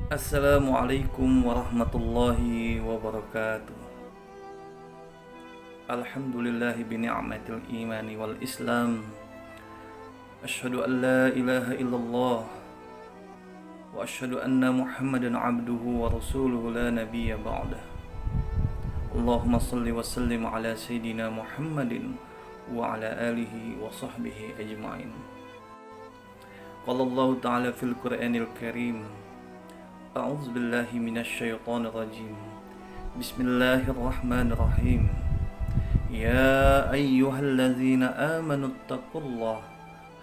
Assalamualaikum warahmatullahi wabarakatuh. Alhamdulillahi bini'matil imani wal islam. Asyhadu an la ilaha illallah wa asyhadu anna Muhammadan abduhu wa rasuluhu la nabiyya ba'dah. Allahumma salli wa sallim ala sayyidina Muhammadin wa ala alihi wa sahbihi ajma'in. Qala Allah ta'ala fil Qur'anil Karim. A'udzu billahi minasyaitonir rajim. Bismillahirrahmanirrahim. Ya ayyuhalladzina amanu taqullaha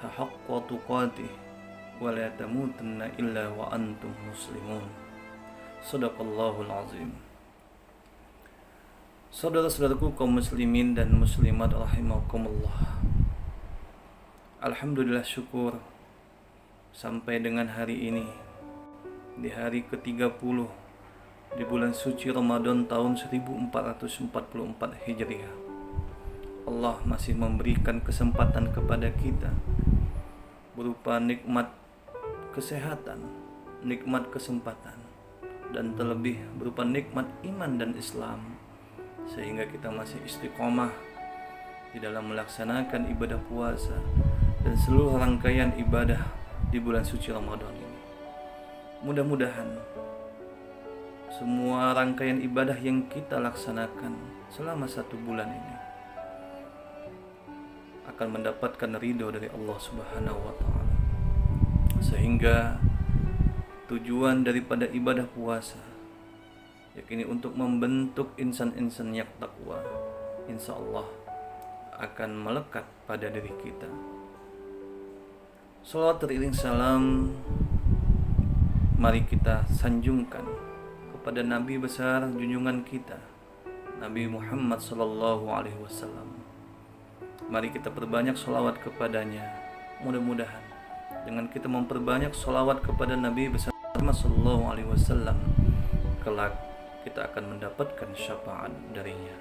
haqqa tuqatih wa la tamutunna illa wa antum muslimun. Shadaqallahul azim. Saudara-saudaraku kaum muslimin dan muslimat rahimakumullah. Alhamdulillah, syukur sampai dengan hari ini, di hari ke-30 di bulan suci Ramadan tahun 1444 Hijriah, Allah masih memberikan kesempatan kepada kita berupa nikmat kesehatan, nikmat kesempatan, dan terlebih berupa nikmat iman dan Islam, sehingga kita masih istiqomah di dalam melaksanakan ibadah puasa dan seluruh rangkaian ibadah di bulan suci Ramadan ini. Mudah-mudahan semua rangkaian ibadah yang kita laksanakan selama 1 bulan ini akan mendapatkan ridho dari Allah Subhanahu wa Ta'ala, sehingga tujuan daripada ibadah puasa yakni untuk membentuk insan-insan yang takwa, insya Allah akan melekat pada diri kita. Salawat teriring salam mari kita sanjungkan kepada Nabi besar junjungan kita, Nabi Muhammad sallallahu alaihi wasallam. Mari kita perbanyak sholawat kepadanya. Mudah-mudahan dengan kita memperbanyak sholawat kepada Nabi besar Muhammad sallallahu alaihi wasallam, kelak kita akan mendapatkan syafaat darinya.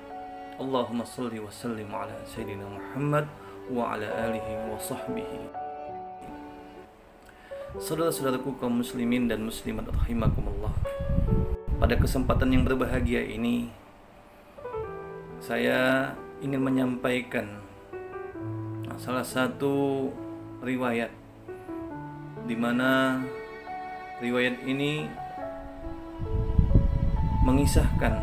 Allahumma shalli wa sallim ala sayyidina Muhammad wa ala alihi wa sahbihi. Saudara-saudaraku kaum muslimin dan muslimat rahimakumullah, pada kesempatan yang berbahagia ini saya ingin menyampaikan salah satu riwayat, di mana riwayat ini mengisahkan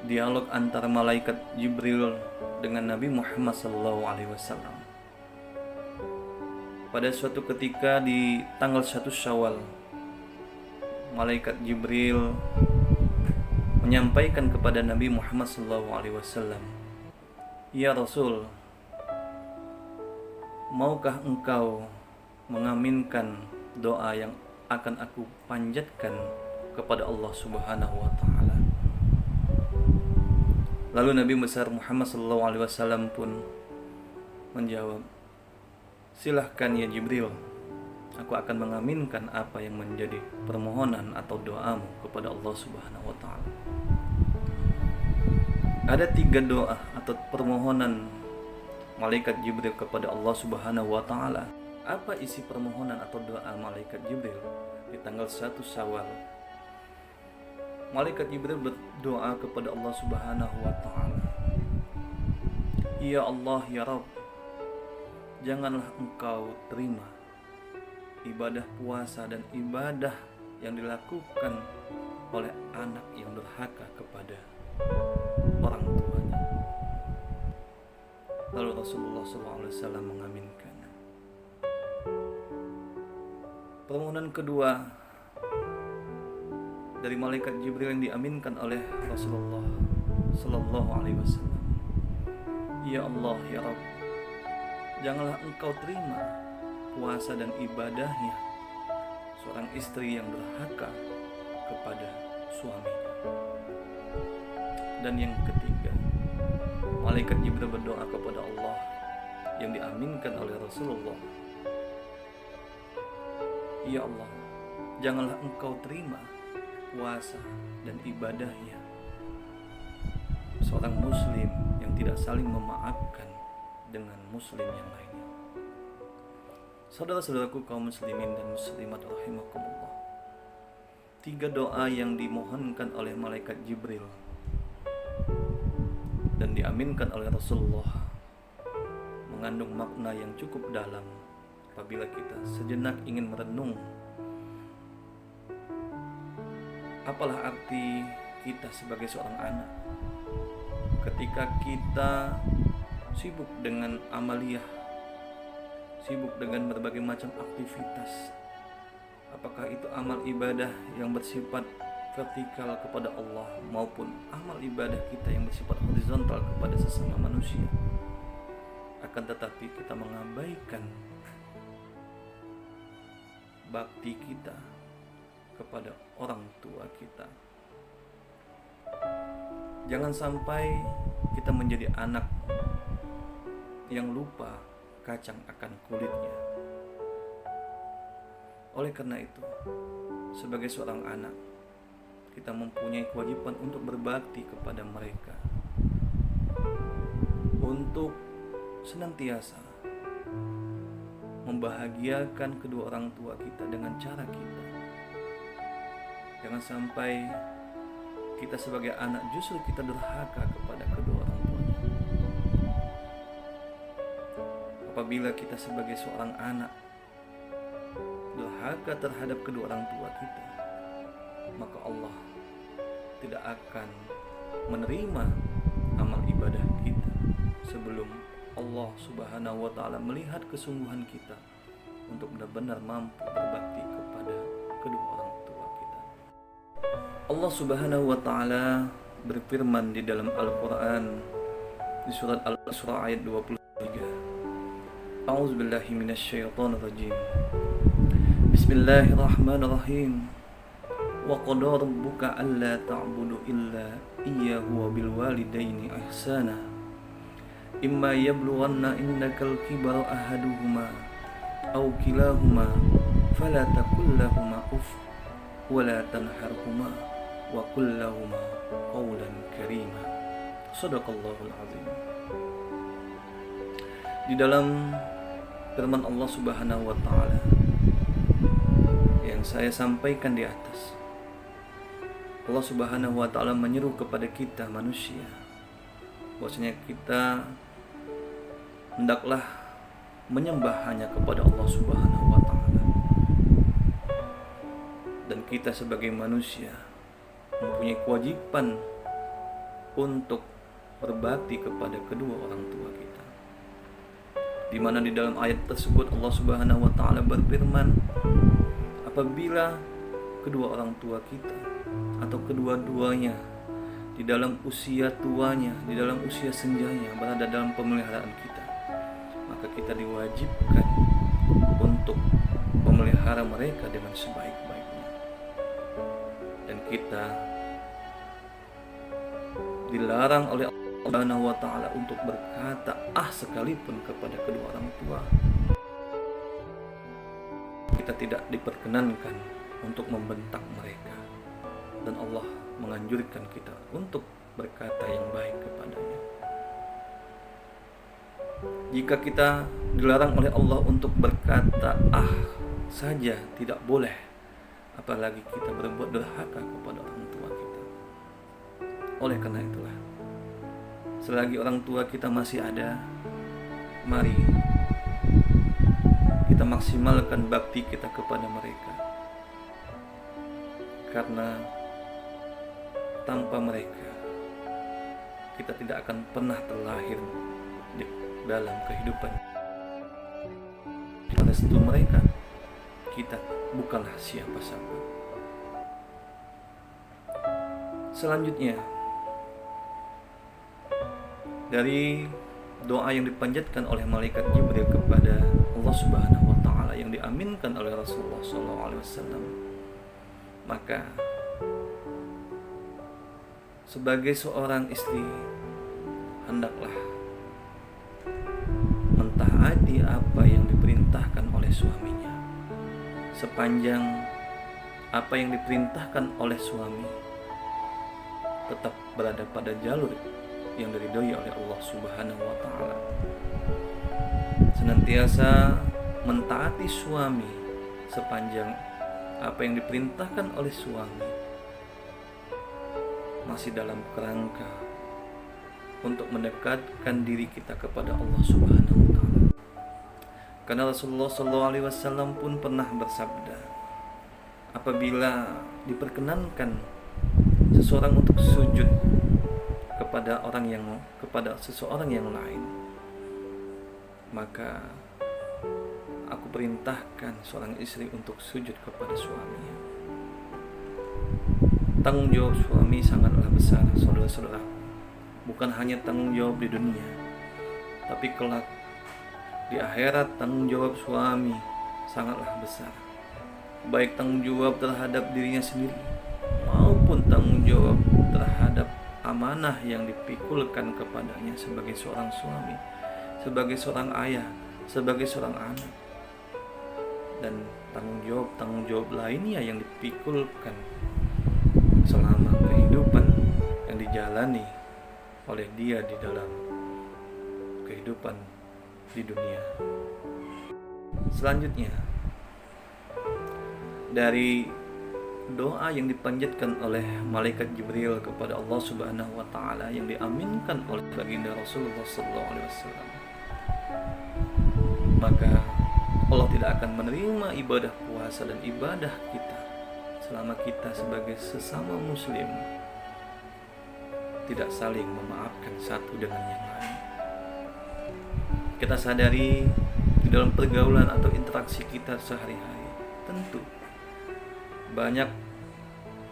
dialog antara malaikat Jibril dengan Nabi Muhammad SAW. Pada suatu ketika di tanggal 1 Syawal, malaikat Jibril menyampaikan kepada Nabi Muhammad SAW, "Ya Rasul, maukah engkau mengaminkan doa yang akan aku panjatkan kepada Allah Subhanahu wa Ta'ala?" Lalu Nabi besar Muhammad SAW pun menjawab, "Silahkan ya Jibril, aku akan mengaminkan apa yang menjadi permohonan atau doamu kepada Allah Subhanahu wa Ta'ala." Ada 3 doa atau permohonan malaikat Jibril kepada Allah Subhanahu wa Ta'ala. Apa isi permohonan atau doa malaikat Jibril di tanggal 1 Syawal? Malaikat Jibril berdoa kepada Allah Subhanahu wa Ta'ala, "Ya Allah, ya Rabb, janganlah engkau terima ibadah puasa dan ibadah yang dilakukan oleh anak yang durhaka kepada orang tuanya." Lalu Rasulullah SAW mengaminkan. Permohonan kedua dari malaikat Jibril yang diaminkan oleh Rasulullah SAW, "Ya Allah, ya Rabb, janganlah engkau terima puasa dan ibadahnya seorang istri yang durhaka kepada suaminya." Dan yang ketiga, malaikat Jibril berdoa kepada Allah yang diaminkan oleh Rasulullah, "Ya Allah, janganlah engkau terima puasa dan ibadahnya seorang muslim yang tidak saling memaafkan dengan muslim yang lainnya." Saudara-saudaraku kaum muslimin dan muslimat rahimakumullah, 3 doa yang dimohonkan oleh malaikat Jibril dan diaminkan oleh Rasulullah mengandung makna yang cukup dalam apabila kita sejenak ingin merenung apalah arti kita sebagai seorang anak ketika kita sibuk dengan amaliyah, sibuk dengan berbagai macam aktivitas. Apakah itu amal ibadah yang bersifat vertikal kepada Allah maupun amal ibadah kita yang bersifat horizontal kepada sesama manusia. Akan tetapi kita mengabaikan bakti kita kepada orang tua kita. Jangan sampai kita menjadi anak yang lupa kacang akan kulitnya. Oleh karena itu, sebagai seorang anak, kita mempunyai kewajiban untuk berbakti kepada mereka, untuk senantiasa membahagiakan kedua orang tua kita dengan cara kita. Jangan sampai kita sebagai anak justru kita durhaka kepada kedua orang tuanya. Apabila kita sebagai seorang anak durhaka terhadap kedua orang tua kita, maka Allah tidak akan menerima amal ibadah kita sebelum Allah Subhanahu wa ta'ala melihat kesungguhan kita untuk benar-benar mampu berbakti kepada kedua orang tua kita. Allah Subhanahu wa ta'ala berfirman di dalam Al-Quran di surat Al-Isra ayat 23. A'udzubillahi minasyaitonirrajim. Bismillahirrahmanirrahim. Wa qada rabbuka alla ta'budu illa iyyahu wa bil walidaini ihsana. Imma yablughanna indakal kibara ahaduhuma aw kilahuma fala taqul lahumā uff wa la tanharhumā wa qul lahumā qawlan karīmā. Shadaqallahul azim. Di dalam firman Allah Subhanahu wa ta'ala yang saya sampaikan di atas, Allah Subhanahu wa ta'ala menyeru kepada kita manusia bahwasanya kita hendaklah menyembah hanya kepada Allah Subhanahu wa ta'ala. Dan kita sebagai manusia mempunyai kewajiban untuk berbakti kepada kedua orang tua kita. Di mana di dalam ayat tersebut Allah Subhanahu wa ta'ala berfirman, apabila kedua orang tua kita atau kedua-duanya di dalam usia tuanya, di dalam usia senjanya berada dalam pemeliharaan kita, maka kita diwajibkan untuk memelihara mereka dengan sebaik-baiknya. Dan kita dilarang oleh Allah Subhanahu wa ta'ala untuk berkata sekalipun kepada kedua orang tua. Kita tidak diperkenankan untuk membentak mereka, dan Allah menganjurkan kita untuk berkata yang baik kepadanya. Jika kita dilarang oleh Allah untuk berkata saja tidak boleh, apalagi kita berbuat durhaka kepada orang tua kita. Oleh karena itulah, selagi orang tua kita masih ada, mari kita maksimalkan bakti kita kepada mereka, karena tanpa mereka kita tidak akan pernah terlahir di dalam kehidupan. Pada restu mereka, kita bukanlah siapa-siapa. Selanjutnya, dari doa yang dipanjatkan oleh malaikat Jibril kepada Allah Subhanahu wa ta'ala yang diaminkan oleh Rasulullah SAW, maka sebagai seorang istri hendaklah mentaati apa yang diperintahkan oleh suaminya, sepanjang apa yang diperintahkan oleh suami tetap berada pada jalur yang diridhoi oleh Allah Subhanahu wa ta'ala. Senantiasa mentaati suami sepanjang apa yang diperintahkan oleh suami masih dalam kerangka untuk mendekatkan diri kita kepada Allah Subhanahu wa taala. Karena Rasulullah SAW pun pernah bersabda, apabila diperkenankan seseorang untuk sujud kepada seseorang yang lain, maka aku perintahkan seorang istri untuk sujud kepada suaminya. Tanggung jawab suami sangatlah besar, saudara-saudara. Bukan hanya tanggung jawab di dunia, tapi kelak di akhirat tanggung jawab suami sangatlah besar. Baik tanggung jawab terhadap dirinya sendiri maupun tanggung jawab terhadap amanah yang dipikulkan kepadanya sebagai seorang suami, sebagai seorang ayah, sebagai seorang anak. Dan tanggung jawab lainnya yang dipikulkan selama kehidupan yang dijalani oleh dia di dalam kehidupan di dunia. Selanjutnya, dari doa yang dipanjatkan oleh malaikat Jibril kepada Allah Subhanahu wa taala yang diaminkan oleh baginda Rasulullah sallallahu alaihi wasallam, maka Allah tidak akan menerima ibadah puasa dan ibadah kita selama kita sebagai sesama muslim tidak saling memaafkan satu dengan yang lain. Kita sadari di dalam pergaulan atau interaksi kita sehari-hari, tentu banyak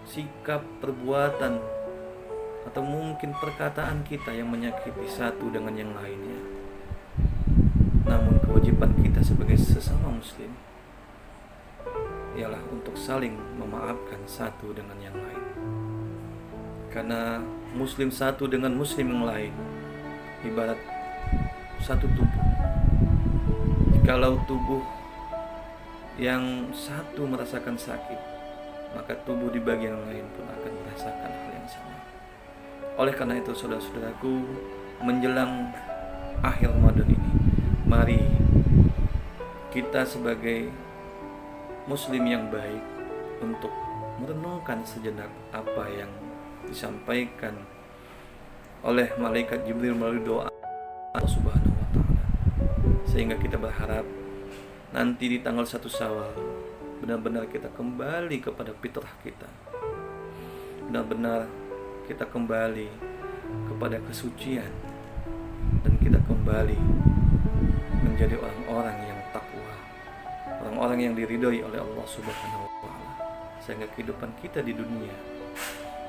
sikap, perbuatan, atau mungkin perkataan kita yang menyakiti satu dengan yang lainnya. Namun kewajiban kita sebagai sesama muslim ialah untuk saling memaafkan satu dengan yang lain. Karena muslim satu dengan muslim yang lain ibarat satu tubuh. Jikalau tubuh yang satu merasakan sakit, maka tubuh di bagian lain pun akan merasakan hal yang sama. Oleh karena itu, saudara-saudaraku, menjelang akhir Ramadan ini, mari kita sebagai muslim yang baik untuk merenungkan sejenak apa yang disampaikan oleh malaikat Jibril melalui doa Allah Subhanahu wa taala, sehingga kita berharap nanti di tanggal 1 Syawal benar-benar kita kembali kepada fitrah kita, benar-benar kita kembali kepada kesucian, dan kita kembali menjadi orang-orang yang takwa, orang-orang yang diridhoi oleh Allah Subhanahu wa taala, sehingga kehidupan kita di dunia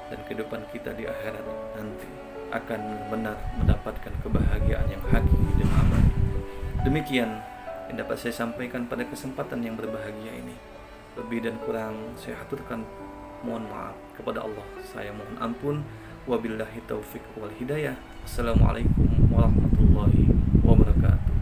dan kehidupan kita di akhirat nanti akan benar mendapatkan kebahagiaan yang hakiki dan abadi. Demikian yang dapat saya sampaikan pada kesempatan yang berbahagia ini. Lebih dan kurang saya haturkan mohon maaf kepada Allah. Saya mohon ampun. Wabillahi taufik wal hidayah. Assalamualaikum warahmatullahi wabarakatuh.